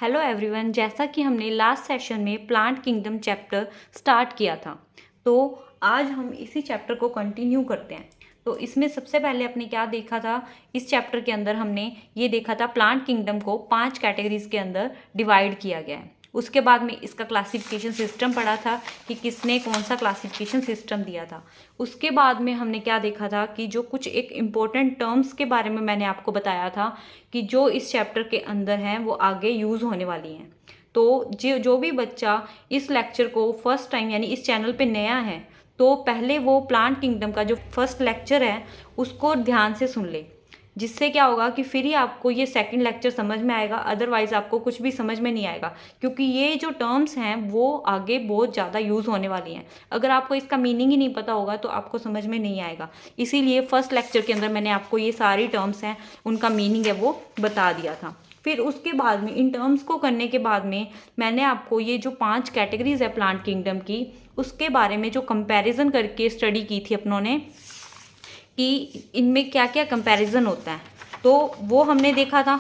Hello everyone, जैसा कि हमने लास्ट सेशन में प्लांट किंगडम चैप्टर स्टार्ट किया था, तो आज हम इसी चैप्टर को कंटिन्यू करते हैं। तो इसमें सबसे पहले आपने क्या देखा था, इस चैप्टर के अंदर हमने ये देखा था प्लांट किंगडम को 5 कैटेगरीज के अंदर डिवाइड किया गया है। उसके बाद में इसका क्लासिफिकेशन सिस्टम पढ़ा था कि किसने कौन सा क्लासिफिकेशन सिस्टम दिया था। उसके बाद में हमने क्या देखा था कि जो कुछ एक इम्पोर्टेंट टर्म्स के बारे में मैंने आपको बताया था कि जो इस चैप्टर के अंदर हैं वो आगे यूज़ होने वाली हैं। तो जो भी बच्चा इस लेक्चर को फर्स्ट टाइम यानी इस चैनल पे नया है, तो पहले वो प्लांट किंगडम का जो फर्स्ट लेक्चर है उसको ध्यान से सुन ले, जिससे क्या होगा कि फिर ही आपको ये सेकंड लेक्चर समझ में आएगा। अदरवाइज़ आपको कुछ भी समझ में नहीं आएगा, क्योंकि ये जो टर्म्स हैं वो आगे बहुत ज़्यादा यूज़ होने वाली हैं। अगर आपको इसका मीनिंग ही नहीं पता होगा तो आपको समझ में नहीं आएगा। इसीलिए फर्स्ट लेक्चर के अंदर मैंने आपको ये सारी टर्म्स हैं उनका मीनिंग है वो बता दिया था। फिर उसके बाद में इन टर्म्स को करने के बाद में मैंने आपको ये जो 5 कैटेगरीज है प्लांट किंगडम की, उसके बारे में जो कंपैरिजन करके स्टडी की थी अपनों ने कि इनमें क्या क्या कंपैरिजन होता है, तो वो हमने देखा था।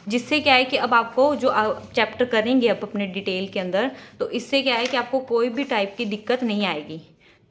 जिससे क्या है कि अब आपको जो चैप्टर करेंगे अब अपने डिटेल के अंदर, तो इससे क्या है कि आपको कोई भी टाइप की दिक्कत नहीं आएगी।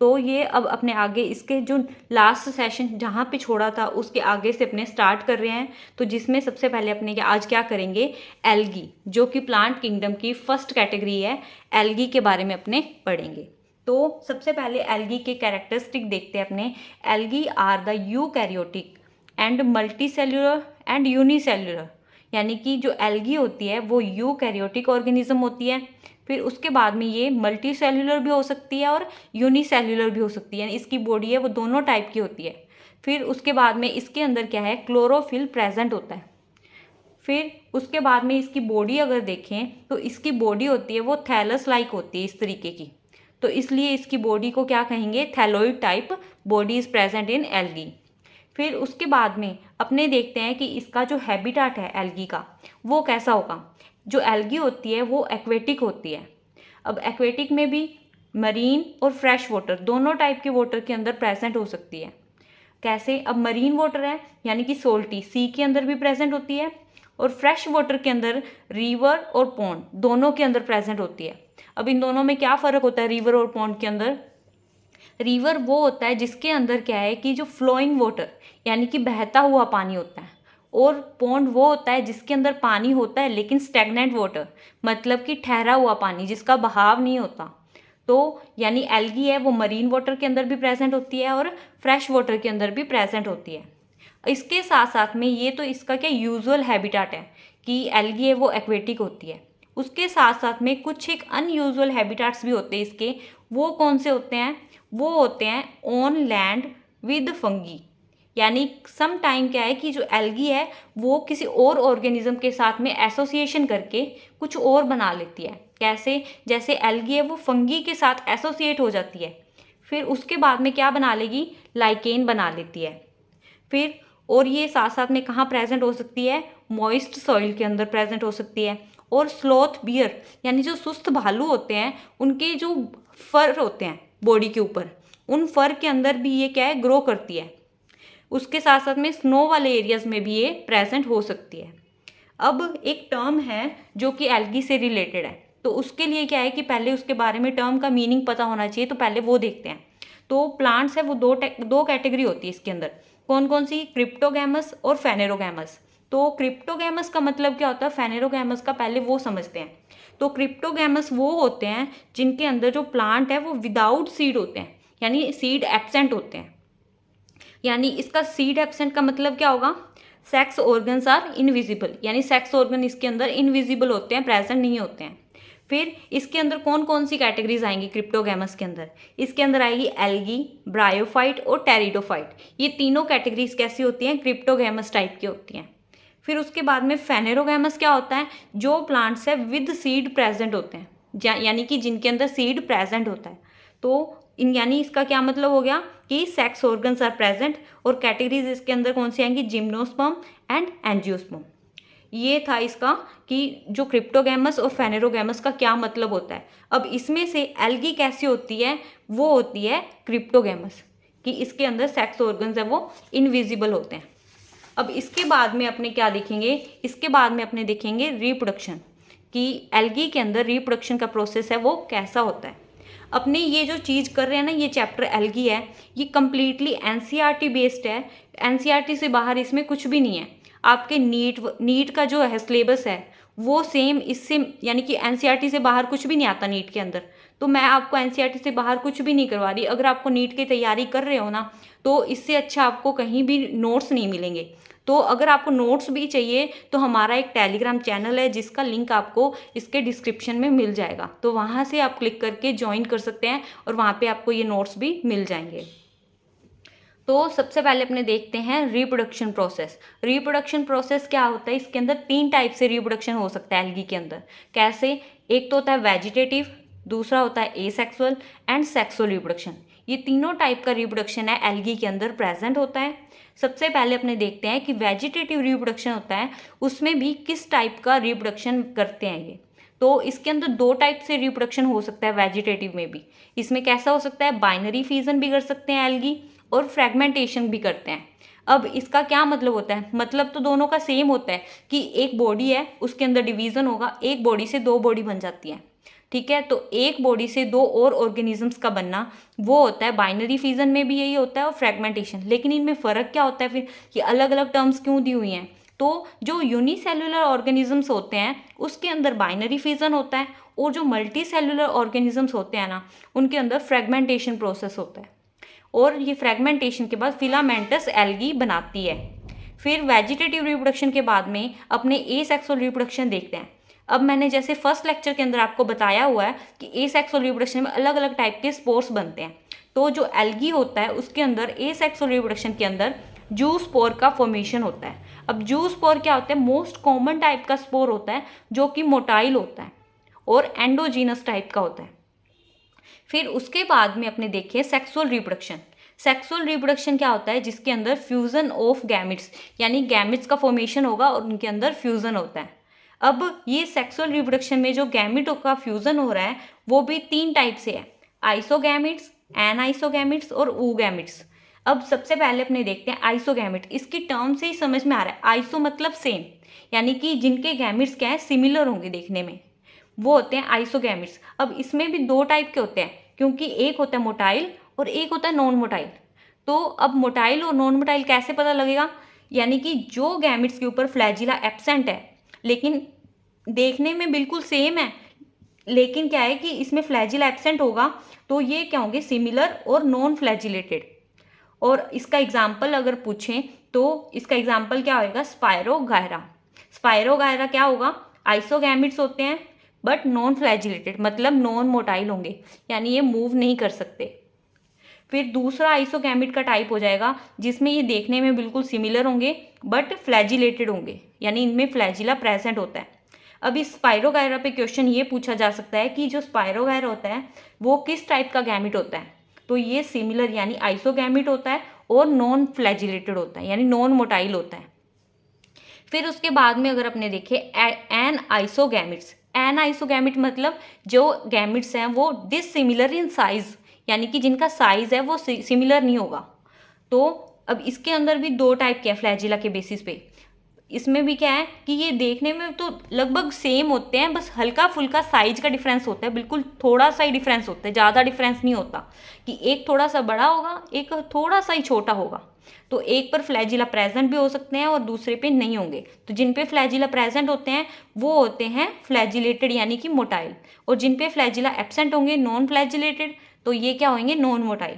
तो ये अब अपने आगे इसके जो लास्ट सेशन जहाँ पे छोड़ा था उसके आगे से अपने स्टार्ट कर रहे हैं। तो जिसमें सबसे पहले अपने आज क्या करेंगे, एल्गी, जो कि प्लांट किंगडम की फर्स्ट कैटेगरी है, एल्गी के बारे में अपने पढ़ेंगे। तो सबसे पहले एल्गी के कैरेक्टरिस्टिक देखते हैं अपने। Algae are the eukaryotic and multicellular and unicellular, यानी कि जो एल्गी होती है वो यूकैरियोटिक ऑर्गेनिज्म होती है। फिर उसके बाद में ये मल्टी सेल्यूलर भी हो सकती है और यूनिसेल्युलर भी हो सकती है, यानी इसकी बॉडी है वो दोनों टाइप की होती है। फिर उसके बाद में इसके अंदर क्या है, क्लोरोफिल प्रेजेंट होता है। फिर उसके बाद में इसकी बॉडी अगर देखें तो इसकी बॉडी होती है वो थैलस लाइक होती है इस तरीके की, तो इसलिए इसकी बॉडी को क्या कहेंगे, thalloid type body is present in algae. फिर उसके बाद में अपने देखते हैं कि इसका जो हैबिटाट है एल्गी का वो कैसा होगा। जो एल्गी होती है वो एक्वेटिक होती है। अब एक्वेटिक में भी मरीन और फ्रेश वाटर दोनों टाइप के वाटर के अंदर प्रेजेंट हो सकती है। कैसे, अब मरीन वाटर है यानी कि सोल्टी सी के अंदर भी प्रेजेंट होती है, और फ्रेश वाटर के अंदर रिवर और पॉन्ड दोनों के अंदर प्रेजेंट होती है। अब इन दोनों में क्या फ़र्क होता है रिवर और पॉन्ड के अंदर। रिवर वो होता है जिसके अंदर क्या है कि जो फ्लोइंग वाटर यानी कि बहता हुआ पानी होता है, और पॉन्ड वो होता है जिसके अंदर पानी होता है लेकिन स्टैग्नेंट वाटर, मतलब कि ठहरा हुआ पानी जिसका बहाव नहीं होता। तो यानी एल्गी है वो मरीन वाटर के अंदर भी प्रेजेंट होती है और फ्रेश वाटर के अंदर भी प्रेजेंट होती है। इसके साथ साथ में ये तो इसका क्या यूजुअल हैबिटाट है कि एल्गी है वो एक्वेटिक होती है। उसके साथ साथ में कुछ एक अनयूजुअल हैबिटाट्स भी होते हैं इसके। वो कौन से होते हैं, वो होते हैं ऑन लैंड विद फंगी, यानी सम टाइम क्या है कि जो एल्गी है वो किसी और ऑर्गेनिज्म के साथ में एसोसिएशन करके कुछ और बना लेती है। कैसे, जैसे एल्गी है वो फंगी के साथ एसोसिएट हो जाती है, फिर उसके बाद में क्या बना लेगी, लाइकेन बना लेती है। फिर और ये साथ साथ में कहाँ प्रेजेंट हो सकती है, मॉइस्ट सॉइल के अंदर प्रेजेंट हो सकती है। और स्लॉथ बियर यानी जो सुस्त भालू होते हैं उनके जो फर होते हैं बॉडी के ऊपर, उन फर के अंदर भी ये क्या है, ग्रो करती है। उसके साथ साथ में स्नो वाले एरियाज में भी ये प्रेजेंट हो सकती है। अब एक टर्म है जो कि एल्गी से रिलेटेड है, तो उसके लिए क्या है कि पहले उसके बारे में टर्म का मीनिंग पता होना चाहिए, तो पहले वो देखते हैं। तो प्लांट्स है वो दो कैटेगरी होती है इसके अंदर। कौन कौन सी, क्रिप्टोगैमस और फेनेरोगैमस। तो क्रिप्टोगैमस का मतलब क्या होता है, फेनेरोगैमस का पहले वो समझते हैं। तो क्रिप्टोगैमस वो होते हैं जिनके अंदर जो प्लांट है वो विदाउट सीड होते हैं, यानी सीड एब्सेंट होते हैं। यानी इसका सीड एब्सेंट का मतलब क्या होगा, सेक्स ऑर्गन्स आर इनविजिबल, यानी सेक्स ऑर्गन इसके अंदर इनविजिबल होते हैं, प्रेजेंट नहीं होते हैं। फिर इसके अंदर कौन कौन सी कैटेगरीज आएंगी क्रिप्टोगैमस के अंदर, इसके अंदर आएगी एल्गी, ब्रायोफाइट और टेरिडोफाइट। ये तीनों कैटेगरीज कैसी होती हैं, क्रिप्टोगैमस टाइप की होती हैं। फिर उसके बाद में फेनेरोगैमस क्या होता है, जो प्लांट्स है विद सीड प्रेजेंट होते हैं, यानी कि जिनके अंदर सीड प्रेजेंट होता है। तो यानी इसका क्या मतलब हो गया कि सेक्स ऑर्गन्स आर प्रेजेंट। और कैटेगरीज इसके अंदर कौन सी आएंगी, जिम्नोस्पर्म एंड एंजियोस्पर्म। ये था इसका कि जो क्रिप्टोगैमस और फेनेरोगैमस का क्या मतलब होता है। अब इसमें से एल्गी कैसी होती है, वो होती है क्रिप्टोगैमस, कि इसके अंदर सेक्स ऑर्गन्स है वो इनविजिबल होते हैं। अब इसके बाद में अपने क्या देखेंगे, इसके बाद में अपने देखेंगे रिप्रोडक्शन, कि एल्गी के अंदर रिप्रोडक्शन का प्रोसेस है वो कैसा होता है। अपने ये जो चीज़ कर रहे हैं ना, ये चैप्टर एल्गी है, ये कम्प्लीटली एनसीईआरटी बेस्ड है। एनसीईआरटी से बाहर इसमें कुछ भी नहीं है। आपके नीट का जो है सिलेबस है वो सेम इससे, यानी कि एनसीईआरटी से बाहर कुछ भी नहीं आता नीट के अंदर। तो मैं आपको एनसीईआरटी से बाहर कुछ भी नहीं करवा रही। अगर आपको नीट की तैयारी कर रहे हो ना, तो इससे अच्छा आपको कहीं भी नोट्स नहीं मिलेंगे। तो अगर आपको नोट्स भी चाहिए तो हमारा एक टेलीग्राम चैनल है जिसका लिंक आपको इसके डिस्क्रिप्शन में मिल जाएगा, तो वहाँ से आप क्लिक करके ज्वाइन कर सकते हैं और वहाँ पे आपको ये नोट्स भी मिल जाएंगे। तो सबसे पहले अपने देखते हैं रिप्रोडक्शन प्रोसेस। रिप्रोडक्शन प्रोसेस क्या होता है, इसके अंदर 3 टाइप से रिप्रोडक्शन हो सकता है एल्गी के अंदर। कैसे? एक तो होता है वेजिटेटिव, दूसरा होता है एसेक्सुअल एंड सेक्सुअल रिप्रोडक्शन। ये तीनों टाइप का रिप्रोडक्शन है एल्गी के अंदर प्रेजेंट होता है। सबसे पहले अपने देखते हैं कि वेजिटेटिव रिप्रोडक्शन होता है, उसमें भी किस टाइप का रिप्रोडक्शन करते हैं ये। तो इसके अंदर 2 टाइप से रिप्रोडक्शन हो सकता है वेजिटेटिव में भी। इसमें कैसा हो सकता है, बाइनरी फ्यूजन भी कर सकते हैं एल्गी और फ्रेगमेंटेशन भी करते हैं। अब इसका क्या मतलब होता है, मतलब तो दोनों का सेम होता है कि एक बॉडी है उसके अंदर डिवीज़न होगा, एक बॉडी से 2 बॉडी बन जाती है। ठीक है, तो एक बॉडी से 2 और ऑर्गेनिजम्स का बनना वो होता है बाइनरी फ्यूजन में भी यही होता है और फ्रेगमेंटेशन। लेकिन इनमें फ़र्क क्या होता है फिर, कि अलग अलग टर्म्स क्यों दी हुई हैं। तो जो यूनिसेलुलर ऑर्गेनिजम्स होते हैं उसके अंदर बाइनरी फ्यूजन होता है, और जो मल्टी सेलुलर ऑर्गेनिजम्स होते हैं ना, उनके अंदर फ्रेगमेंटेशन प्रोसेस होता है। और ये फ्रेगमेंटेशन के बाद फिलामेंटस एल्गी बनाती है। फिर वेजिटेटिव रिप्रोडक्शन के बाद में अपने एसेक्सुअल रिप्रोडक्शन देखते हैं। अब मैंने जैसे फर्स्ट लेक्चर के अंदर आपको बताया हुआ है कि एसेक्सुअल रिप्रोडक्शन में अलग अलग टाइप के स्पोर्स बनते हैं। तो जो एल्गी होता है उसके अंदर एसेक्सुअल रिप्रोडक्शन के अंदर जूस्पोर का फॉर्मेशन होता है। अब जूस्पोर क्या होता है, मोस्ट कॉमन टाइप का स्पोर होता है जो कि मोटाइल होता है और एंडोजीनस टाइप का होता है। फिर उसके बाद में अपने देखिए सेक्सुअल रिप्रोडक्शन। सेक्सुअल रिप्रोडक्शन क्या होता है, जिसके अंदर फ्यूजन ऑफ गैमिट्स, यानी गैमिट्स का फॉर्मेशन होगा और उनके अंदर फ्यूजन होता है। अब ये सेक्सुअल रिप्रोडक्शन में जो गैमिट का फ्यूजन हो रहा है वो भी 3 टाइप से है, आइसोगैमिट्स, एनआइसोगैमिट्स और ऊगैमिट्स। अब सबसे पहले अपने देखते हैं आइसोगैमिट। इसकी टर्म से ही समझ में आ रहा है, आइसो मतलब सेम, यानी कि जिनके गैमिट्स क्या है, सिमिलर होंगे देखने में, वो होते हैं आइसोगैमिट्स। अब इसमें भी 2 टाइप के होते हैं, क्योंकि एक होता है मोटाइल और एक होता है नॉन मोटाइल। तो अब मोटाइल और नॉन मोटाइल कैसे पता लगेगा, यानी कि जो गैमिट्स के ऊपर फ्लैजिला एब्सेंट है लेकिन देखने में बिल्कुल सेम है, लेकिन क्या है कि इसमें फ्लैजिला एब्सेंट होगा, तो ये क्या होंगे, सिमिलर और नॉन फ्लैजिलेटेड। और इसका एग्जाम्पल अगर पूछें तो इसका एग्जाम्पल क्या होगा, स्पायरोगायरा। स्पायरोगायरा क्या होगा, आइसोगैमिट्स होते हैं बट नॉन फ्लैजिलेटेड, मतलब नॉन मोटाइल होंगे, यानी ये मूव नहीं कर सकते। फिर दूसरा आइसोगैमिट का टाइप हो जाएगा जिसमें ये देखने में बिल्कुल सिमिलर होंगे बट फ्लैजिलेटेड होंगे, यानी इनमें फ्लैजिला प्रेजेंट होता है। अब इस स्पायरोगायरा पे क्वेश्चन ये पूछा जा सकता है कि जो स्पायरोगायरा होता है वो किस टाइप का गैमिट होता है, तो ये सिमिलर यानी आइसोगैमिट होता है और नॉन फ्लैजिलेटेड होता है, यानी नॉन मोटाइल होता है। फिर उसके बाद में अगर अपने देखें एन आइसोगैमिट्स। एन आइसोगैमिट मतलब जो गैमिट्स हैं वो डिसिमिलर इन साइज, यानी कि जिनका साइज है वो सिमिलर नहीं होगा। तो अब इसके अंदर भी 2 टाइप के हैं फ्लैजिला के बेसिस पे। इसमें भी क्या है कि ये देखने में तो लगभग सेम होते हैं, बस हल्का फुल्का साइज का डिफरेंस होता है, बिल्कुल थोड़ा सा ही डिफरेंस होता है, ज़्यादा डिफरेंस नहीं होता कि एक थोड़ा सा बड़ा होगा एक थोड़ा सा ही छोटा होगा। तो एक पर फ्लैजिला प्रेजेंट भी हो सकते हैं और दूसरे पे नहीं होंगे। तो जिन पे फ्लैजिला प्रेजेंट होते हैं वो होते हैं फ्लैजिलेटेड यानी कि मोटाइल, और जिन पे फ्लैजिला एब्सेंट होंगे नॉन फ्लैजिलेटेड, तो ये क्या होंगे, नॉन मोटाइल।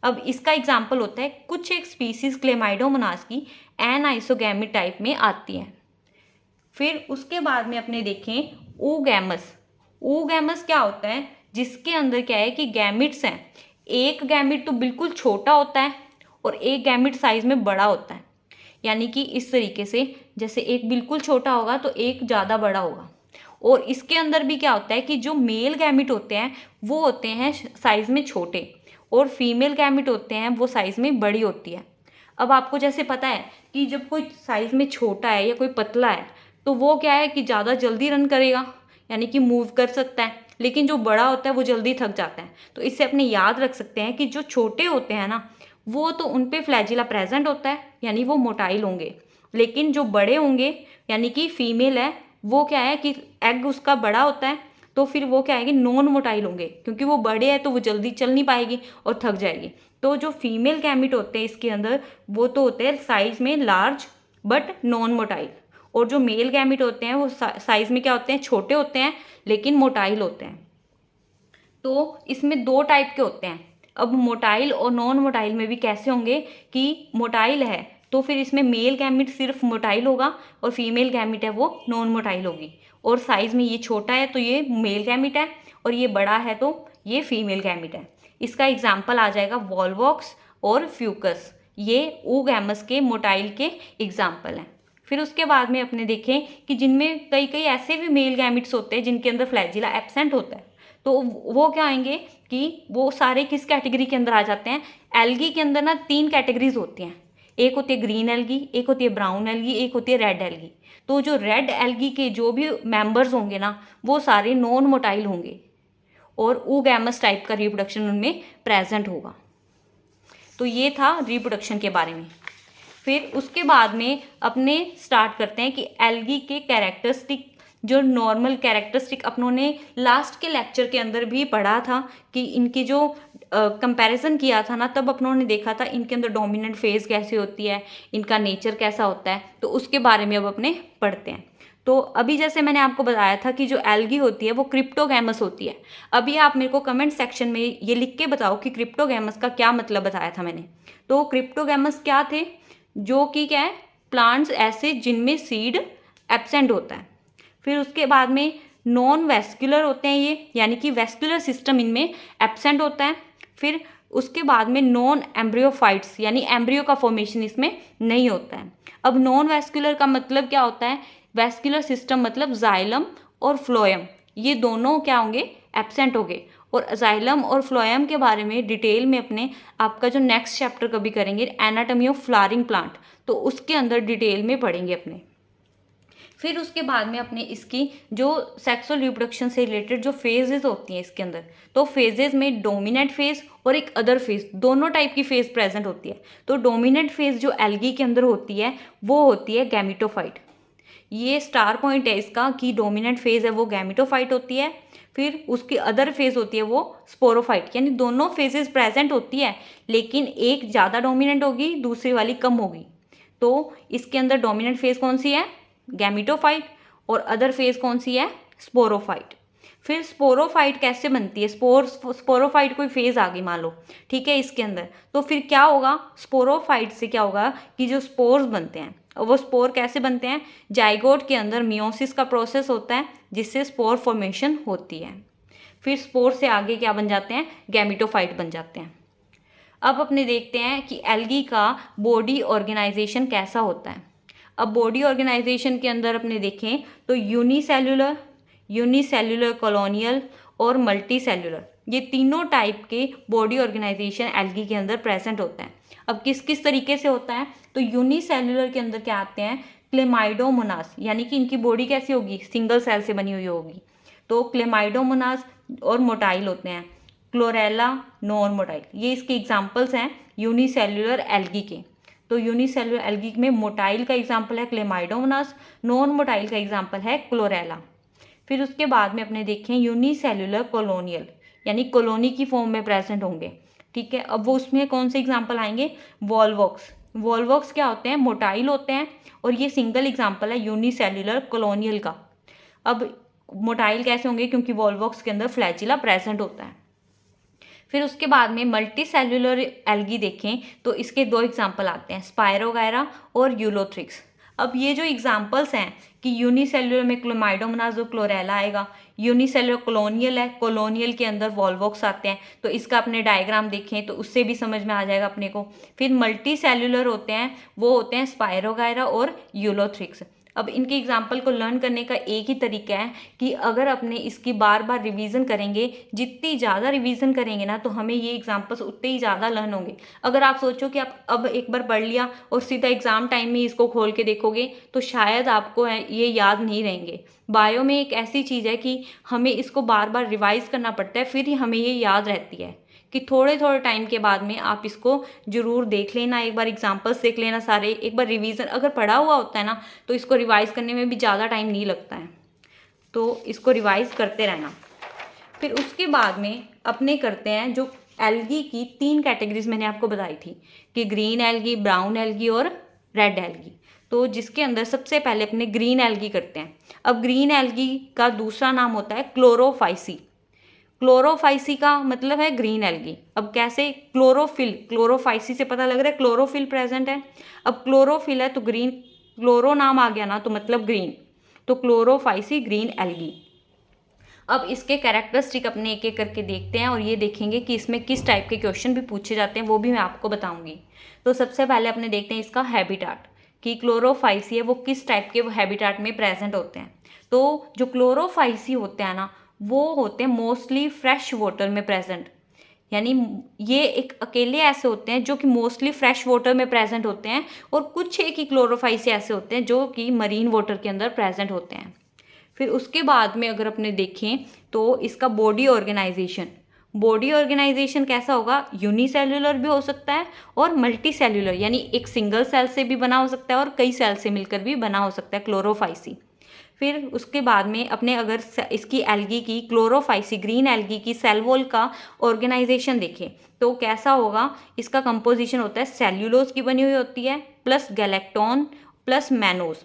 अब इसका एग्जाम्पल होता है कुछ एक स्पीसीज क्लेमाइडोमोनास की एन आइसोगैमिट टाइप में आती है। फिर उसके बाद में अपने देखें oogamous। oogamous क्या होता है, जिसके अंदर क्या है कि गैमिट्स हैं, एक गैमिट तो बिल्कुल छोटा होता है और एक गैमिट साइज में बड़ा होता है, यानी कि इस तरीके से जैसे एक बिल्कुल छोटा होगा तो एक ज़्यादा बड़ा होगा। और इसके अंदर भी क्या होता है कि जो मेल गैमिट होते हैं वो होते हैं साइज़ में छोटे, और फीमेल गैमिट होते हैं वो साइज़ में बड़ी होती है। अब आपको जैसे पता है कि जब कोई साइज़ में छोटा है या कोई पतला है तो वो क्या है कि ज़्यादा जल्दी रन करेगा, यानी कि मूव कर सकता है, लेकिन जो बड़ा होता है वो जल्दी थक जाता है। तो इससे अपने याद रख सकते हैं कि जो छोटे होते हैं ना वो तो उन पे फ्लैजिला प्रेजेंट होता है, यानी वो मोटाइल होंगे, लेकिन जो बड़े होंगे यानी कि फीमेल है वो क्या है कि एग उसका बड़ा होता है, तो फिर वो क्या है कि नॉन मोटाइल होंगे, क्योंकि वो बड़े हैं तो वो जल्दी चल नहीं पाएगी और थक जाएगी। तो जो फीमेल गैमीट होते हैं इसके अंदर, वो तो होते हैं साइज में लार्ज बट नॉन मोटाइल, और जो मेल गैमीट होते हैं वो साइज में क्या होते हैं, छोटे होते हैं लेकिन मोटाइल होते हैं। तो इसमें दो टाइप के होते हैं। अब मोटाइल और नॉन मोटाइल में भी कैसे होंगे कि मोटाइल है तो फिर इसमें मेल गैमिट सिर्फ मोटाइल होगा और फीमेल गैमिट है वो नॉन मोटाइल होगी, और साइज में ये छोटा है तो ये मेल गैमिट है और ये बड़ा है तो ये फीमेल गैमिट है। इसका एग्जाम्पल आ जाएगा वॉल्वॉक्स और फ्यूकस, ये oogamous के मोटाइल के एग्जाम्पल हैं। फिर उसके बाद में अपने देखें कि जिनमें कई कई ऐसे भी मेल गैमिट्स होते हैं जिनके अंदर फ्लैजिला एब्सेंट होता है, तो वो क्या आएंगे कि वो सारे किस कैटेगरी के अंदर आ जाते हैं। एल्गी के अंदर ना 3 कैटेगरीज होती हैं, एक होती है ग्रीन एल्गी, एक होती है ब्राउन एल्गी, एक होती है रेड एल्गी। तो जो रेड एल्गी के जो भी मेंबर्स होंगे ना वो सारे नॉन मोटाइल होंगे और oogamous टाइप का रिप्रोडक्शन उनमें प्रेजेंट होगा। तो ये था रिप्रोडक्शन के बारे में। फिर उसके बाद में अपने स्टार्ट करते हैं कि एल्गी के कैरेक्टरिस्टिक, जो नॉर्मल कैरेक्टरिस्टिक अपनों ने लास्ट के लेक्चर के अंदर भी पढ़ा था कि इनकी जो कंपैरिजन किया था ना, तब अपनों ने देखा था इनके अंदर डोमिनेंट फेज कैसे होती है, इनका नेचर कैसा होता है, तो उसके बारे में अब अपने पढ़ते हैं। तो अभी जैसे मैंने आपको बताया था कि जो एल्गी होती है वो क्रिप्टोगैमस होती है। अभी आप मेरे को कमेंट सेक्शन में ये लिख के बताओ कि क्रिप्टोगैमस का क्या मतलब बताया था मैंने। तो क्रिप्टोगैमस क्या थे, जो कि क्या है, प्लांट्स ऐसे जिनमें सीड एब्सेंट होता है। फिर उसके बाद में नॉन वेस्कुलर होते हैं ये, यानी कि वेस्कुलर सिस्टम इनमें एब्सेंट होता है। फिर उसके बाद में नॉन एम्ब्रियोफाइट्स, यानी एम्ब्रियो का फॉर्मेशन इसमें नहीं होता है। अब नॉन वेस्कुलर का मतलब क्या होता है, वेस्कुलर सिस्टम मतलब जाइलम और फ्लोएम, ये दोनों क्या होंगे, एब्सेंट होंगे। और जाइलम और फ्लोएम के बारे में डिटेल में अपने आपका जो नेक्स्ट चैप्टर कभी करेंगे एनाटॉमी ऑफ फ्लावरिंग प्लांट, तो उसके अंदर डिटेल में पढ़ेंगे अपने। फिर उसके बाद में अपने इसकी जो सेक्सुअल रिप्रोडक्शन से रिलेटेड जो फेजेस होती हैं इसके अंदर, तो फेजेस में डोमिनेंट फेज और एक अदर फेज, दोनों टाइप की फेज प्रेजेंट होती है। तो डोमिनेंट फेज जो एल्गी के अंदर होती है वो होती है गैमिटोफाइट। ये स्टार पॉइंट है इसका कि डोमिनेंट फेज है वो गैमिटोफाइट होती है। फिर उसकी अदर फेज होती है वो स्पोरोफाइट, यानी दोनों फेजेस प्रेजेंट होती है लेकिन एक ज़्यादा डोमिनेंट होगी, दूसरी वाली कम होगी। तो इसके अंदर डोमिनेंट फेज कौन सी है, गैमिटोफाइट, और अदर फेज कौन सी है, स्पोरोफाइट। फिर स्पोरोफाइट कैसे बनती है, स्पोरोफाइट कोई फेज आ गई मान लो, ठीक है, इसके अंदर, तो फिर क्या होगा, स्पोरोफाइट से क्या होगा कि जो स्पोर्स बनते हैं, वो स्पोर कैसे बनते हैं, जाइगोट के अंदर मियोसिस का प्रोसेस होता है जिससे स्पोर फॉर्मेशन होती है। फिर स्पोर से आगे क्या बन जाते हैं, गैमिटोफाइट बन जाते हैं। अब अपने देखते हैं कि एल्गी का बॉडी ऑर्गेनाइजेशन कैसा होता है। अब बॉडी ऑर्गेनाइजेशन के अंदर अपने देखें तो यूनिसेल्युलर कॉलोनियल और मल्टी सेल्युलर, ये तीनों टाइप के बॉडी ऑर्गेनाइजेशन एल्गी के अंदर प्रेजेंट होता है। अब किस किस तरीके से होता है, तो यूनिसेल्युलर के अंदर क्या आते हैं, क्लेमाइडोमोनास, यानी कि इनकी बॉडी कैसी होगी, सिंगल सेल से बनी हुई होगी, तो क्लेमाइडोमोनास और मोटाइल होते हैं, क्लोरेला नॉन मोटाइल, ये इसके एग्जाम्पल्स हैं यूनिसेल्युलर एल्गी के। तो यूनिसेल्युलर एल्गी में मोटाइल का एग्जाम्पल है क्लेमाइडोमोनास, नॉन मोटाइल का एग्जाम्पल है क्लोरेला। फिर उसके बाद में अपने देखें यूनिसेल्युलर कॉलोनियल, यानी कॉलोनी की फॉर्म में प्रेजेंट होंगे, ठीक है। अब वो उसमें कौन से एग्जाम्पल आएंगे, वॉल्वॉक्स क्या होते हैं, मोटाइल होते हैं, और ये सिंगल एग्जाम्पल है यूनिसेल्युलर कॉलोनियल का। अब मोटाइल कैसे होंगे, क्योंकि वॉल्वॉक्स के अंदर फ्लैजिला प्रेजेंट होता है। फिर उसके बाद में मल्टी सेल्युलर एल्गी देखें तो इसके दो एग्जाम्पल आते हैं, स्पायरोगायरा और यूलोथ्रिक्स। अब ये जो एग्जाम्पल्स हैं कि यूनिसेल्युलर में क्लोमाइडोमोनास और क्लोरेला आएगा, यूनिसेल्युलर कॉलोनियल है, कॉलोनियल के अंदर वॉल्वॉक्स आते हैं, तो इसका अपने डायग्राम देखें तो उससे भी समझ में आ जाएगा अपने को। फिर मल्टी सेल्युलर होते हैं, वो होते हैं स्पायरोगायरा और यूलोथ्रिक्स। अब इनके एग्जाम्पल को लर्न करने का एक ही तरीका है कि अगर अपने इसकी बार बार रिवीजन करेंगे, जितनी ज़्यादा रिवीजन करेंगे ना तो हमें ये एग्जाम्पल्स उतने ही ज़्यादा लर्न होंगे। अगर आप सोचो कि आप अब एक बार पढ़ लिया और सीधा एग्ज़ाम टाइम में इसको खोल के देखोगे तो शायद आपको ये याद नहीं रहेंगे। बायो में एक ऐसी चीज़ है कि हमें इसको बार बार रिवाइज करना पड़ता है, फिर ही हमें ये याद रहती है कि थोड़े थोड़े टाइम के बाद में आप इसको ज़रूर देख लेना, एक बार एग्जांपल्स देख लेना सारे, एक बार रिवीजन अगर पढ़ा हुआ होता है ना तो इसको रिवाइज़ करने में भी ज़्यादा टाइम नहीं लगता है, तो इसको रिवाइज़ करते रहना। फिर उसके बाद में अपने करते हैं जो एल्गी की 3 कैटेगरीज मैंने आपको बताई थी कि ग्रीन एल्गी, ब्राउन एल्गी और रेड एल्गी। तो जिसके अंदर सबसे पहले अपने ग्रीन एल्गी करते हैं। अब ग्रीन एल्गी का दूसरा नाम होता है क्लोरोफाइसी। क्लोरोफाइसी का मतलब है ग्रीन एल्गी। अब कैसे? क्लोरोफिल, क्लोरोफाइसी से पता लग रहा है क्लोरोफिल प्रेजेंट है। अब क्लोरोफिल है तो ग्रीन, क्लोरो नाम आ गया ना तो मतलब ग्रीन, तो क्लोरोफाइसी ग्रीन एल्गी। अब इसके कैरेक्टरिस्टिक अपने एक एक करके देखते हैं और ये देखेंगे कि इसमें किस टाइप के क्वेश्चन भी पूछे जाते हैं, वो भी मैं आपको बताऊंगी। तो सबसे पहले अपने देखते हैं इसका हैबिटाट कि क्लोरोफाइसी है वो किस टाइप के वो हैबिटाट में प्रेजेंट होते हैं। तो जो क्लोरोफाइसी होते हैं ना वो होते हैं मोस्टली फ्रेश वाटर में प्रेजेंट, यानी ये एक अकेले ऐसे होते हैं जो कि मोस्टली फ्रेश वाटर में प्रेजेंट होते हैं, और कुछ एक ही क्लोरोफाइसी ऐसे होते हैं जो कि मरीन वाटर के अंदर प्रेजेंट होते हैं। फिर उसके बाद में अगर अपने देखें तो इसका बॉडी ऑर्गेनाइजेशन कैसा होगा? यूनिसेल्युलर भी हो सकता है और मल्टी सेल्युलर, यानी एक सिंगल सेल से भी बना हो सकता है और कई सेल से मिलकर भी बना हो सकता है क्लोरोफाइसी। फिर उसके बाद में अपने अगर इसकी एल्गी की, क्लोरोफाइसी ग्रीन एल्गी की सेल वॉल का ऑर्गेनाइजेशन देखें तो कैसा होगा? इसका कंपोजिशन होता है सेल्यूलोज की बनी हुई होती है प्लस गैलेक्टोन प्लस मैनोज,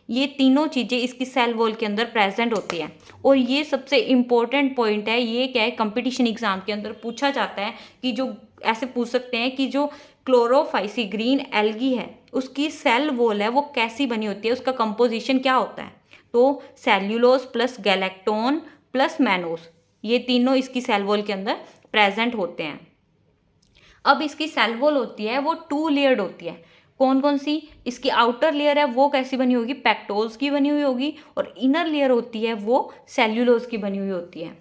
ये तीनों चीज़ें इसकी सेल वॉल के अंदर प्रेजेंट होती है। और ये सबसे इम्पोर्टेंट पॉइंट है, ये क्या है कंपटीशन एग्जाम के अंदर पूछा जाता है कि जो ऐसे पूछ सकते हैं कि जो क्लोरोफाइसी ग्रीन एल्गी है उसकी सेल वॉल है वो कैसी बनी होती है, उसका कंपोजिशन क्या होता है? तो सेल्यूलोज प्लस गैलेक्टोन प्लस मैनोज, ये तीनों इसकी सेल वॉल के अंदर प्रेजेंट होते हैं। अब इसकी सेल वॉल होती है वो 2 लेयर्ड होती है। कौन कौन सी? इसकी आउटर लेयर है वो कैसी बनी होगी? पेक्टोल्स की बनी हुई होगी, और इनर लेयर होती है वो सेल्यूलोज की बनी हुई होती है।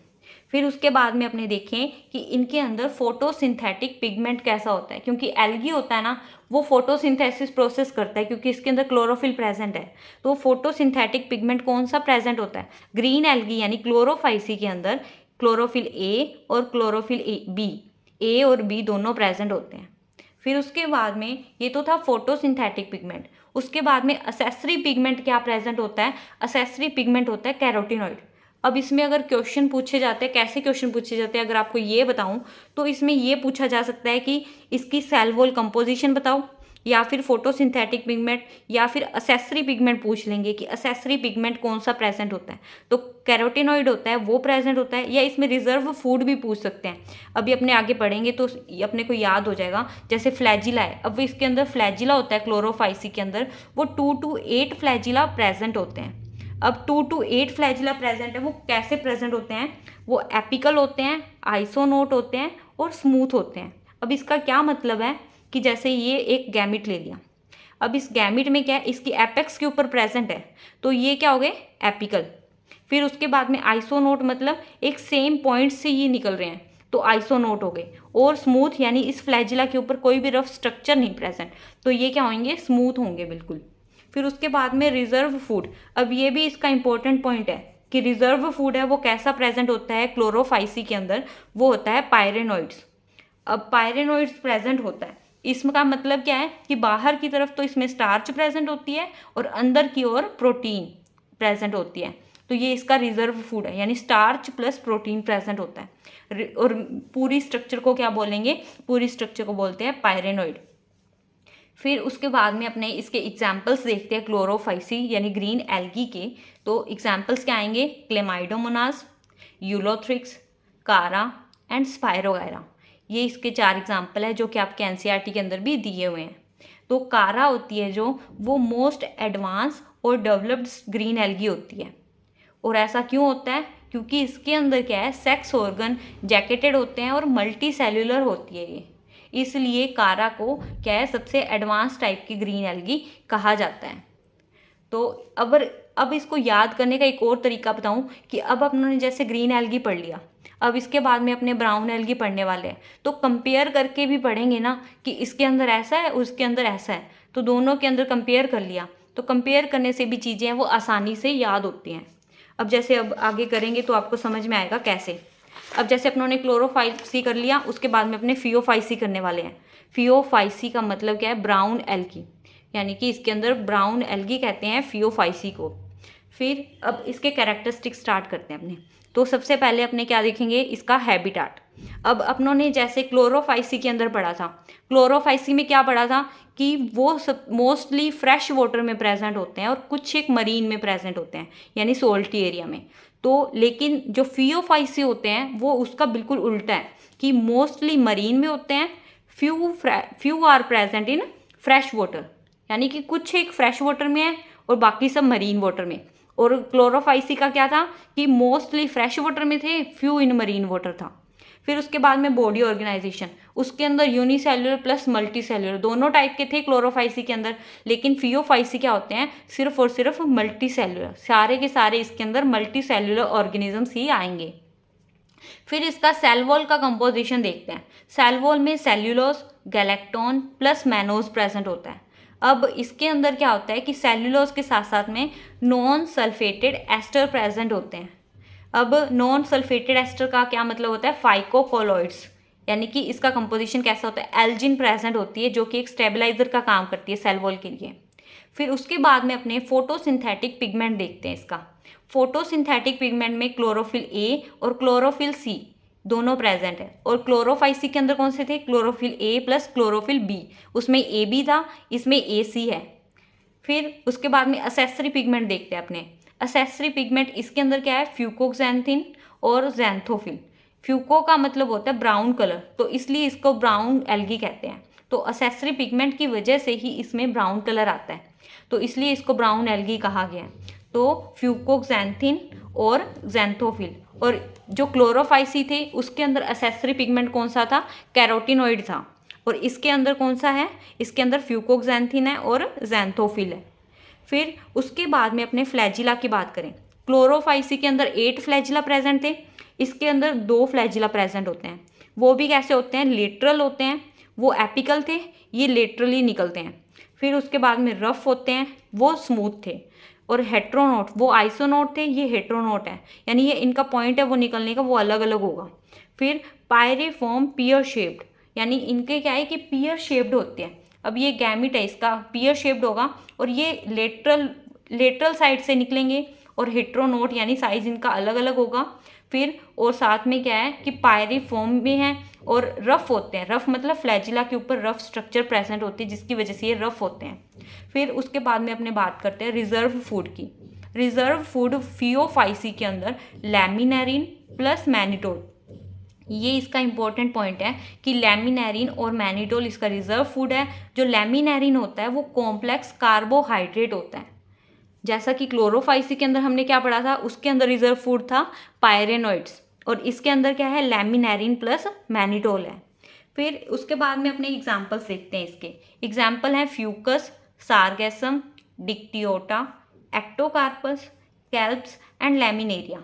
फिर उसके बाद में अपने देखें कि इनके अंदर फोटोसिंथेटिक पिगमेंट कैसा होता है, क्योंकि एल्गी होता है ना वो फोटोसिंथेसिस प्रोसेस करता है क्योंकि इसके अंदर क्लोरोफिल प्रेजेंट है। तो फोटोसिंथेटिक पिगमेंट कौन सा प्रेजेंट होता है? ग्रीन एल्गी यानी क्लोरोफाइसी के अंदर क्लोरोफिल ए और क्लोरोफिल बी, ए और बी दोनों प्रेजेंट होते हैं। फिर उसके बाद में ये तो था फोटोसिंथेटिक पिगमेंट। उसके बाद में असेसरी पिगमेंट क्या प्रेजेंट होता है? असेसरी पिगमेंट होता है कैरोटिनॉइड। अब इसमें अगर क्वेश्चन पूछे जाते हैं, कैसे क्वेश्चन पूछे जाते हैं अगर आपको ये बताऊं तो इसमें ये पूछा जा सकता है कि इसकी सेल वॉल कंपोजिशन बताओ, या फिर फोटोसिंथेटिक पिगमेंट, या फिर असेसरी पिगमेंट पूछ लेंगे कि असेसरी पिगमेंट कौन सा प्रेजेंट होता है, तो कैरोटिनॉइड होता है वो प्रेजेंट होता है, या इसमें रिजर्व फूड भी पूछ सकते हैं। अभी अपने आगे पढ़ेंगे तो अपने को याद हो जाएगा। जैसे फ्लैजिला है, अब इसके अंदर फ्लैजिला होता है क्लोरोफाइसी के अंदर, वो 2 to 8 फ्लैजिला प्रेजेंट होते हैं। अब 2 to 8 फ्लैजिला प्रेजेंट है, वो कैसे प्रेजेंट होते हैं? वो एपिकल होते हैं, आइसोनोट होते हैं और स्मूथ होते हैं। अब इसका क्या मतलब है कि जैसे ये एक गैमिट ले लिया, अब इस गैमिट में क्या है? इसकी एपेक्स के ऊपर प्रेजेंट है, तो ये क्या हो गए? एपिकल। फिर उसके बाद में आइसोनोट मतलब एक सेम पॉइंट से ये निकल रहे हैं, तो आइसोनोट हो गए। और स्मूथ यानी इस फ्लैजिला के ऊपर कोई भी रफ स्ट्रक्चर नहीं प्रेजेंट, तो ये क्या होंगे? स्मूथ होंगे बिल्कुल। फिर उसके बाद में रिजर्व फूड, अब ये भी इसका इंपॉर्टेंट पॉइंट है कि रिजर्व फूड है वो कैसा प्रेजेंट होता है क्लोरोफाइसी के अंदर? वो होता है पायरेनोइड्स। अब पायरेनोइड्स प्रेजेंट होता है, इसका मतलब क्या है कि बाहर की तरफ तो इसमें स्टार्च प्रेजेंट होती है और अंदर की ओर प्रोटीन प्रेजेंट होती है, तो ये इसका रिजर्व फूड है, यानी स्टार्च प्लस प्रोटीन प्रेजेंट होता है। और पूरी स्ट्रक्चर को क्या बोलेंगे? पूरी स्ट्रक्चर को बोलते हैं पायरेनोइड। फिर उसके बाद में अपने इसके एग्जाम्पल्स देखते हैं क्लोरोफाइसी यानी ग्रीन एल्गी के। तो एग्जाम्पल्स क्या आएंगे? क्लेमाइडोमोनास, यूलोथ्रिक्स, कारा एंड स्पायरोगायरा, ये इसके 4 एग्जाम्पल है जो कि आपके एनसीईआरटी के अंदर भी दिए हुए हैं। तो कारा होती है जो वो मोस्ट एडवांस और डेवलप्ड ग्रीन एल्गी होती है। और ऐसा क्यों होता है? क्योंकि इसके अंदर क्या है? सेक्स ऑर्गन जैकेटेड होते हैं और मल्टी सेल्यूलर होती है ये, इसलिए कारा को क्या है? सबसे एडवांस टाइप की ग्रीन एल्गी कहा जाता है। तो अब इसको याद करने का एक और तरीका बताऊं कि अब अपने जैसे ग्रीन एल्गी पढ़ लिया, अब इसके बाद में अपने ब्राउन एल्गी पढ़ने वाले हैं, तो कंपेयर करके भी पढ़ेंगे ना कि इसके अंदर ऐसा है उसके अंदर ऐसा है, तो दोनों के अंदर कंपेयर कर लिया, तो कंपेयर करने से भी चीज़ें हैं वो आसानी से याद होती हैं। अब जैसे अब आगे करेंगे तो आपको समझ में आएगा कैसे। अब जैसे अपनों ने क्लोरोफाइसी कर लिया, उसके बाद में अपने फियोफाइसी करने वाले हैं। फियोफाइसी का मतलब क्या है? ब्राउन एल्गी, यानी कि इसके अंदर ब्राउन एल्गी कहते हैं फियोफाइसी को। फिर अब इसके कैरेक्टरिस्टिक स्टार्ट करते हैं अपने। तो सबसे पहले अपने क्या देखेंगे? इसका हैबिटाट। अब अपनों ने जैसे क्लोरोफाइसी के अंदर पढ़ा था, क्लोरोफाइसी में क्या पढ़ा था कि वो सब मोस्टली फ्रेश वाटर में प्रेजेंट होते हैं और कुछ एक मरीन में प्रेजेंट होते हैं, यानी सोल्टी एरिया में। तो लेकिन जो फियोफाइसी होते हैं वो उसका बिल्कुल उल्टा है कि मोस्टली मरीन में होते हैं, few are present in fresh water, यानी कि कुछ एक फ्रेश वाटर में है और बाकी सब मरीन वाटर में। और क्लोरोफाइसी का क्या था कि मोस्टली फ्रेश वाटर में थे, फ्यू इन मरीन वाटर था। फिर उसके बाद में बॉडी ऑर्गेनाइजेशन, उसके अंदर यूनिसेल्युलर प्लस मल्टी सेल्युलर दोनों टाइप के थे क्लोरोफाइसी के अंदर, लेकिन फियोफाइसी क्या होते हैं? सिर्फ और सिर्फ मल्टी सेल्युलर, सारे के सारे इसके अंदर मल्टी सेल्युलर ऑर्गेनिजम्स ही आएंगे। फिर इसका सेल वॉल का कंपोजिशन देखते हैं। सेल वॉल में सेल्यूलोज, गैलेक्टोन प्लस मैनोज प्रेजेंट होता है। अब इसके अंदर क्या होता है कि सेल्यूलोज के साथ साथ में नॉन सल्फेटेड एस्टर प्रेजेंट होते हैं। अब नॉन सल्फेटेड एस्टर का क्या मतलब होता है? फाइकोकोलॉइड्स, यानी कि इसका कंपोजिशन कैसा होता है? एल्जिन प्रेजेंट होती है, जो कि एक स्टेबलाइजर का काम करती है सेल वॉल के लिए। फिर उसके बाद में अपने फोटोसिंथेटिक पिगमेंट देखते हैं इसका। फोटोसिंथेटिक पिगमेंट में क्लोरोफिल ए और क्लोरोफिल सी दोनों प्रेजेंट है। और क्लोरोफाइसी के अंदर कौन से थे? Chlorophyll A plus chlorophyll B, उसमें ए बी था, इसमें ए सी है। फिर उसके बाद में असेसरी पिगमेंट देखते हैं अपने। असेसरी पिगमेंट इसके अंदर क्या है? फ्यूकोक्सैंथिन और ज़ैंथोफिल। फ्यूको का मतलब होता है ब्राउन कलर, तो इसलिए इसको ब्राउन एल्गी कहते हैं। तो असेसरी पिगमेंट की वजह से ही इसमें ब्राउन कलर आता है, तो इसलिए इसको ब्राउन एल्गी कहा गया है। तो फ्यूकोक्सैंथिन और ज़ैंथोफिल। और जो क्लोरोफाइसी थे उसके अंदर असेसरी पिगमेंट कौन सा था? कैरोटिनॉइड था। और इसके अंदर कौन सा है? इसके अंदर फ्यूकोक्सैंथिन है और ज़ैंथोफिल है। फिर उसके बाद में अपने फ्लैजिला की बात करें। क्लोरोफाइसी के अंदर 8 फ्लैजिला प्रेजेंट थे, इसके अंदर 2 फ्लैजिला प्रेजेंट होते हैं। वो भी कैसे होते हैं? लेटरल होते हैं। वो एपिकल थे, ये लेटरली निकलते हैं। फिर उसके बाद में रफ होते हैं, वो स्मूथ थे। और हेट्रोनोट, वो आइसोनोट थे, ये हेट्रोनोट है, यानी ये इनका पॉइंट है वो निकलने का वो अलग अलग होगा। फिर पायरिफॉर्म पियर शेप्ड, यानी इनके क्या है कि पियर शेप्ड होते हैं। अब ये गैमिट है, इसका पियर शेप्ड होगा और ये लेटरल साइड से निकलेंगे। और हेट्रोनोट यानी साइज इनका अलग अलग होगा। फिर और साथ में क्या है कि पायरिफॉर्म में है और रफ होते हैं। रफ मतलब फ्लैजिला के ऊपर रफ स्ट्रक्चर प्रेजेंट होती है, जिसकी वजह से ये रफ होते हैं। फिर उसके बाद में अपने बात करते हैं रिजर्व फूड की। रिजर्व फूड फियोफाइसी के अंदर लैमिनेरिन प्लस मैनिटोल, ये इसका इंपॉर्टेंट पॉइंट है कि लैमिनेरिन और मैनिटोल इसका रिजर्व फूड है। जो लैमिनेरिन होता है वो कॉम्प्लेक्स कार्बोहाइड्रेट होता है। जैसा कि क्लोरोफाइसी के अंदर हमने क्या पढ़ा था, उसके अंदर रिजर्व फूड था पायरेनोइड्स, और इसके अंदर क्या है? लैमिनेरिन प्लस मैनिटोल है। फिर उसके बाद में अपने एग्जाम्पल्स देखते हैं। इसके एग्जाम्पल हैं fucus, sargassum, dictyota, ectocarpus, kelps and laminaria.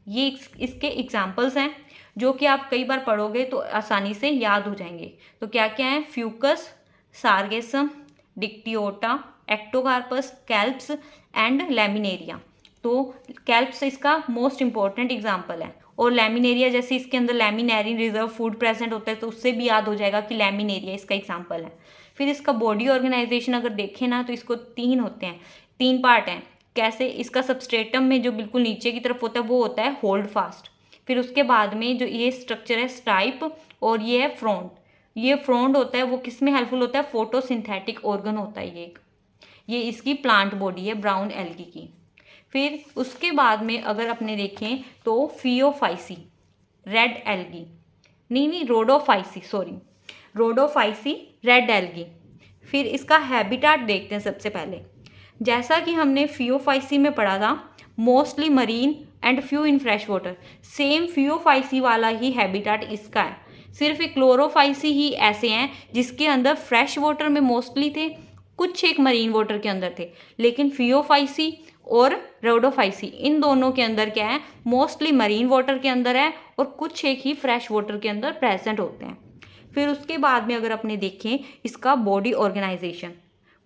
ये इसके एग्जाम्पल्स हैं जो कि आप कई बार पढ़ोगे तो आसानी से याद हो जाएंगे। तो क्या क्या है? Fucus, sargassum, dictyota, ectocarpus, kelps and laminaria. तो कैल्प्स इसका मोस्ट इंपॉर्टेंट एग्जाम्पल है। और लैमिनेरिया जैसे इसके अंदर लैमिनेरिन रिजर्व फूड प्रेजेंट होता है, तो उससे भी याद हो जाएगा कि लैमिनेरिया इसका एग्जाम्पल है। फिर इसका बॉडी ऑर्गेनाइजेशन अगर देखें ना, तो इसको 3 होते हैं, 3 पार्ट हैं। कैसे? इसका सबस्ट्रेटम में जो बिल्कुल नीचे की तरफ होता है वो होता है होल्ड फास्ट। फिर उसके बाद में जो ये स्ट्रक्चर है स्टाइप, और ये है फ्रॉन्ट। ये फ्रॉन्ट होता है वो किस में हेल्पफुल होता है? फोटोसिंथेटिक ऑर्गन होता है ये इसकी प्लांट बॉडी है ब्राउन एल्गी की। फिर उसके बाद में अगर अपने देखें तो फियोफाइसी रेड एल्गी, नहीं Rhodophyceae, sorry Rhodophyceae red algae. फिर इसका हैबिटाट देखते हैं सबसे पहले। जैसा कि हमने फियोफाइसी में पढ़ा था, mostly marine and few in fresh water, same Phaeophyceae वाला ही हैबिटाट इसका है। सिर्फ एक क्लोरोफाइसी ही ऐसे हैं जिसके अंदर फ्रेश वाटर में मोस्टली थे, कुछ एक मरीन वाटर के अंदर थे। लेकिन फियोफाइसी और रोडोफाइसी इन दोनों के अंदर क्या है? मोस्टली मरीन वाटर के अंदर है और कुछ एक ही फ्रेश वाटर के अंदर प्रेजेंट होते हैं। फिर उसके बाद में अगर अपने देखें इसका body organisation,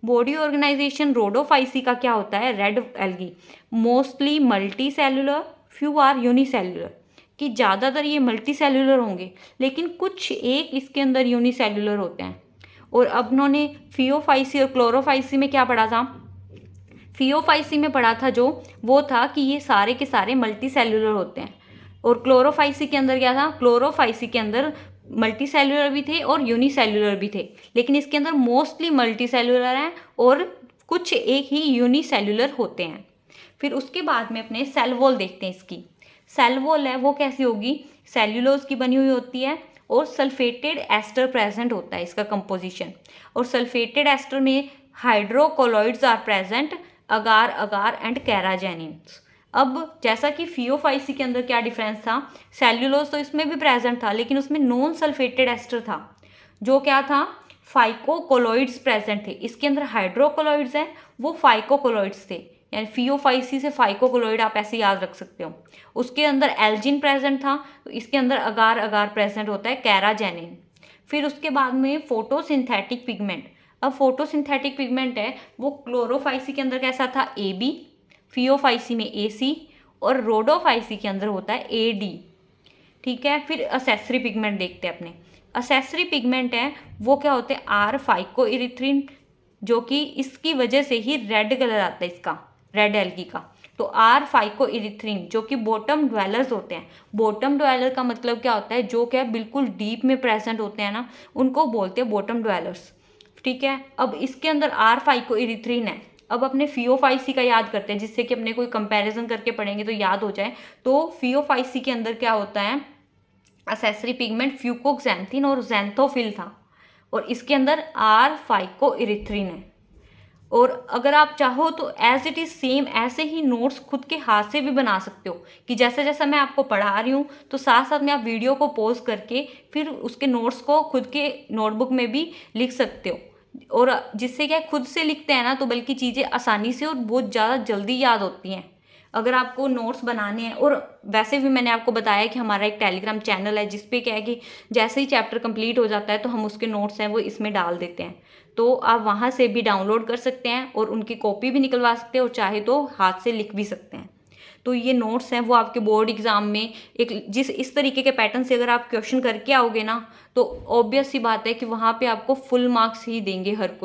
body organisation rhodophyceae का क्या होता है? Red algae, mostly multi cellular, few are unicellular. कि ज़्यादातर ये मल्टी सेल्यूलर होंगे, लेकिन कुछ एक इसके अंदर यूनिसेल्यूलर होते हैं। और अब उन्होंने फियोफाइसी और क्लोरोफाइसी में क्या पढ़ा था? फियोफाइसी में पढ़ा था जो वो था कि ये सारे के सारे मल्टी सेल्यूलर होते हैं। और क्लोरोफाइसी के अंदर क्या था? क्लोरोफाइसी के अंदर मल्टी सेल्यूलर भी थे और यूनिसेल्यूलर भी थे, लेकिन इसके अंदर मोस्टली मल्टी सेल्यूलर हैं और कुछ एक ही यूनिसेल्यूलर होते हैं। फिर उसके बाद में अपने सेल वॉल देखते हैं। इसकी सेल वॉल है वो कैसी होगी? सेल्यूलोज की बनी हुई होती है और सल्फेटेड एस्टर प्रेजेंट होता है इसका कंपोजिशन। और सल्फेटेड एस्टर में hydrocolloids are present, agar agar and carrageenans. अब जैसा कि फियोफाइसी के अंदर क्या डिफरेंस था? सेल्यूलोज तो इसमें भी प्रेजेंट था, लेकिन उसमें नॉन सल्फेटेड एस्टर था जो क्या था? फाइकोकोलॉइड्स प्रेजेंट थे। इसके अंदर हाइड्रोकोलॉइड्स हैं, वो फाइकोकोलॉइड्स थे, यानी फियोफाइसी से फाइकोकोलॉइड आप ऐसे याद रख सकते हो। उसके अंदर एल्जिन प्रेजेंट था, तो इसके अंदर अगार अगार प्रेजेंट होता है, कैराजेनिन। फिर उसके बाद में फोटोसिंथेटिक पिगमेंट। अब फोटोसिंथेटिक पिगमेंट है वो क्लोरोफाइसी के अंदर कैसा था? AB, फियोफाइसी में AC और रोडोफाइसी के अंदर होता है AD। ठीक है, फिर असेसरी पिगमेंट देखते हैं अपने। असेसरी पिगमेंट है वो क्या होते हैं? R फाइकोइरिथ्रिन, जो कि इसकी वजह से ही रेड कलर आता है इसका, रेड एल्गी का। तो R फाइकोइरिथ्रिन जो कि बॉटम ड्वेलर्स होते हैं। बॉटम ड्वेलर का मतलब क्या होता है? जो क्या बिल्कुल डीप में प्रेजेंट होते हैं ना, उनको बोलते हैं बॉटम ड्वेलर्स। ठीक है, अब इसके अंदर R फाइकोइरिथ्रिन है। अब अपने फियोफाइसी का याद करते हैं, जिससे कि अपने कोई कंपैरिजन करके पढ़ेंगे तो याद हो जाए। तो फियोफाइसी के अंदर क्या होता है? असेसरी पिगमेंट फ्यूकोक्सैंथिन और ज़ैंथोफिल था, और इसके अंदर R फाइकोइरिथ्रिन है। और अगर आप चाहो तो एज इट इज़ सेम ऐसे ही नोट्स खुद के हाथ से भी बना सकते हो, कि जैसा जैसा मैं आपको पढ़ा रही हूँ तो साथ साथ में आप वीडियो को पॉज करके फिर उसके नोट्स को खुद के नोटबुक में भी लिख सकते हो। और जिससे क्या खुद से लिखते हैं ना, तो बल्कि चीज़ें आसानी से और बहुत ज़्यादा जल्दी याद होती हैं। अगर आपको नोट्स बनाने हैं, और वैसे भी मैंने आपको बताया कि हमारा एक टेलीग्राम चैनल है जिस पे क्या है कि जैसे ही चैप्टर कंप्लीट हो जाता है तो हम उसके नोट्स हैं वो इसमें डाल देते हैं, तो आप वहाँ से भी डाउनलोड कर सकते हैं और उनकी कॉपी भी निकलवा सकते हैं, और चाहे तो हाथ से लिख भी सकते हैं। तो ये नोट्स हैं वो आपके बोर्ड एग्जाम में एक इस तरीके के पैटर्न से अगर आप क्वेश्चन करके आओगे ना, तो ऑब्वियस सी बात है कि वहाँ पे आपको फुल मार्क्स ही देंगे हर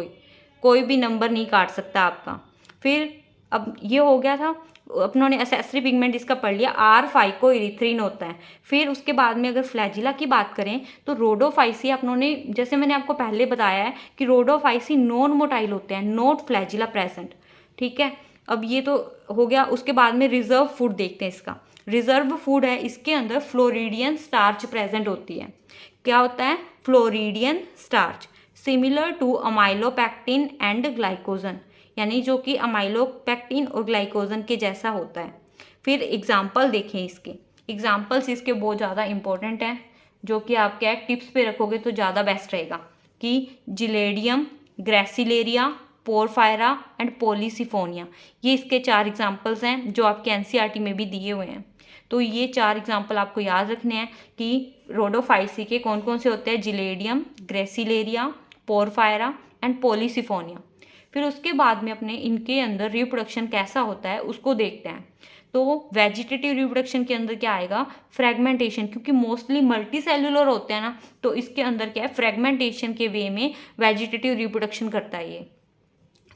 कोई भी नंबर नहीं काट सकता आपका। फिर अब ये हो गया था, अपनों ने एसेसरी पिगमेंट इसका पढ़ लिया, R फाइकोइरिथ्रिन होता है। फिर उसके बाद में अगर फ्लैजिला की बात करें तो रोडोफाइसी, अपनों ने जैसे मैंने आपको पहले बताया है कि रोडोफाइसी नॉन मोटाइल होते हैं, नॉट फ्लैजिला प्रेजेंट। ठीक है, अब ये तो हो गया। उसके बाद में रिजर्व फूड देखते हैं। इसका रिजर्व फूड है, इसके अंदर फ्लोरिडियन स्टार्च प्रेजेंट होती है। क्या होता है? Floridean starch, similar to amylopectin and glycogen, यानी जो कि अमाइलोपैक्टिन और ग्लाइकोजन के जैसा होता है। फिर एग्जाम्पल देखें इसके, एग्जाम्पल्स इसके बहुत ज़्यादा इंपॉर्टेंट हैं, जो कि आप क्या टिप्स पे रखोगे तो ज़्यादा बेस्ट रहेगा, कि gelidium, gracilaria, porphyra and Polysiphonia, ये इसके 4 एग्जाम्पल्स हैं जो आपके एनसीईआरटी में भी दिए हुए हैं। तो ये 4 एग्जाम्पल आपको याद रखने हैं कि रोडोफाइसी के कौन कौन से होते हैं? Gelidium, gracilaria, porphyra and Polysiphonia. फिर उसके बाद में अपने इनके अंदर रिप्रोडक्शन कैसा होता है उसको देखते हैं। तो वेजिटेटिव रिप्रोडक्शन के अंदर क्या आएगा? फ्रेगमेंटेशन, क्योंकि मोस्टली मल्टी सेल्यूलर होते हैं ना, तो इसके अंदर क्या है? फ्रेगमेंटेशन के वे में वेजिटेटिव रिप्रोडक्शन करता है ये।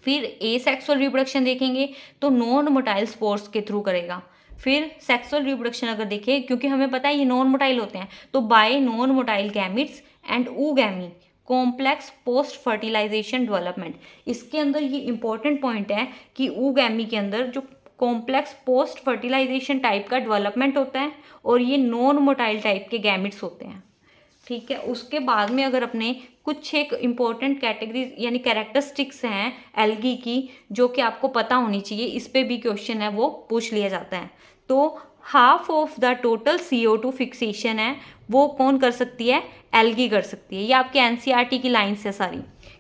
फिर एसेक्सुअल रिप्रोडक्शन देखेंगे तो नॉन मोटाइल स्पोर्स के थ्रू करेगा। फिर सेक्सुअल रिप्रोडक्शन अगर देखें, क्योंकि हमें पता है ये नॉन मोटाइल होते हैं, तो by non motile gametes and oogamete, complex post fertilisation development. इसके अंदर ये इंपॉर्टेंट पॉइंट है कि oogamete के अंदर जो कॉम्प्लेक्स पोस्ट फर्टिलाइजेशन टाइप का डेवलपमेंट होता है, और ये नॉन मोटाइल टाइप के गैमिट्स होते हैं। ठीक है, उसके बाद में अगर अपने कुछ एक इम्पॉर्टेंट कैटेगरी यानी कैरेक्टरिस्टिक्स हैं एल्गी की, जो कि आपको पता होनी चाहिए, इस पे भी क्वेश्चन है वो पूछ लिया जाता है। तो half of the total CO2 fixation है वो कौन कर सकती है? एल्गी कर सकती है। ये आपके एनसीईआरटी की लाइन्स है सारी,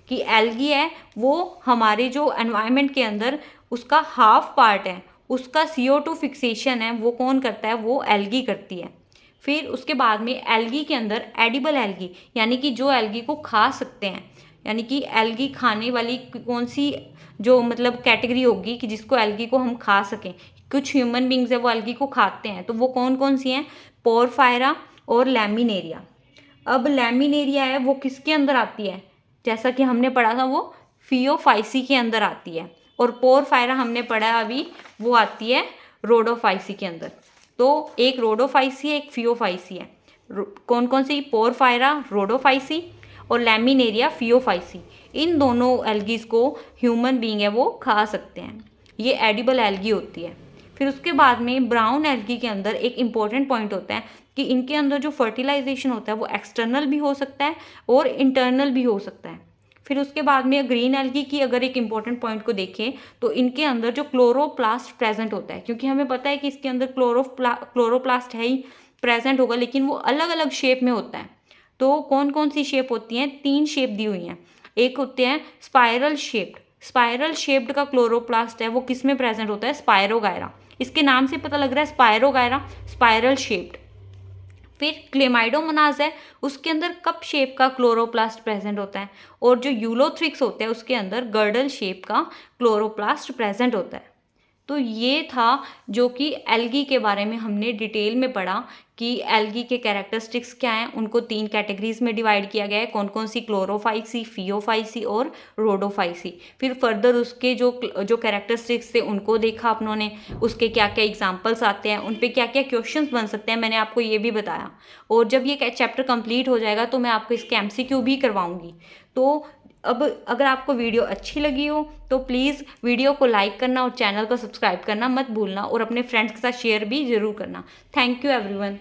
कि एल्गी है वो हमारे जो एनवायरनमेंट के अंदर उसका हाफ पार्ट है, उसका CO2 फिक्सेशन है वो कौन करता है? वो एल्गी करती है। फिर उसके बाद में एल्गी के अंदर एडिबल एल्गी, यानी कि जो एल्गी को खा सकते हैं, यानी कि एल्गी खाने वाली कौन सी जो मतलब कैटेगरी होगी कि जिसको एल्गी को हम खा सकें, कुछ ह्यूमन बींग्स है वो एल्गी को खाते हैं, तो वो कौन कौन सी हैं? पोरफायरा और लैमिनेरिया। अब लैमिनेरिया है वो किसके अंदर आती है? जैसा कि हमने पढ़ा था वो फियोफाइसी के अंदर आती है, और पोरफायरा हमने पढ़ा अभी वो आती है रोडोफाइसी के अंदर। तो एक रोडोफाइसी है, एक फियोफाइसी है। कौन कौन सी? पोरफायरा रोडोफाइसी और लैमिनेरिया फियोफाइसी। इन दोनों एल्गीज को ह्यूमन बींग है वो खा सकते हैं, ये एडिबल एल्गी होती है। फिर उसके बाद में ब्राउन एल्गी के अंदर एक इम्पॉर्टेंट पॉइंट होता है कि इनके अंदर जो फर्टिलाइजेशन होता है वो एक्सटर्नल भी हो सकता है और इंटरनल भी हो सकता है। फिर उसके बाद में ग्रीन एल्गी की अगर एक इम्पॉर्टेंट पॉइंट को देखें तो इनके अंदर जो क्लोरोप्लास्ट प्रेजेंट होता है, क्योंकि हमें पता है कि इसके अंदर क्लोरोप्लास्ट है ही प्रेजेंट होगा, लेकिन वो अलग अलग शेप में होता है। तो कौन कौन सी शेप होती हैं? 3 शेप दी हुई हैं। एक होते हैं स्पाइरल शेप्ड। स्पाइरल शेप्ड का क्लोरोप्लास्ट है वो किस में प्रेजेंट होता है? स्पायरोगायरा। इसके नाम से पता लग रहा है स्पायरोगायरा, स्पाइरल शेप्ड। फिर क्लेमाइडोमोनाज है, उसके अंदर कप शेप का क्लोरोप्लास्ट प्रेजेंट होता है, और जो यूलोथ्रिक्स होते हैं उसके अंदर गर्डल शेप का क्लोरोप्लास्ट प्रेजेंट होता है। तो ये था जो कि एल्गी के बारे में हमने डिटेल में पढ़ा कि एल्गी के कैरेक्टरिस्टिक्स क्या हैं। उनको 3 कैटेगरीज में डिवाइड किया गया है, कौन कौन सी? क्लोरोफाइसी, फियोफाइसी और रोडोफाइसी। फिर फर्दर उसके जो कैरेक्टरिस्टिक्स थे उनको देखा अपनों ने, उसके क्या क्या एग्जाम्पल्स आते हैं, उन पे क्या क्या क्वेश्चंस बन सकते हैं, मैंने आपको ये भी बताया। और जब ये चैप्टर कंप्लीट हो जाएगा तो मैं आपको इसके MCQ भी करवाऊंगी। तो अब अगर आपको वीडियो अच्छी लगी हो तो प्लीज़ वीडियो को लाइक करना और चैनल को सब्सक्राइब करना मत भूलना, और अपने फ्रेंड्स के साथ शेयर भी ज़रूर करना। Thank you everyone.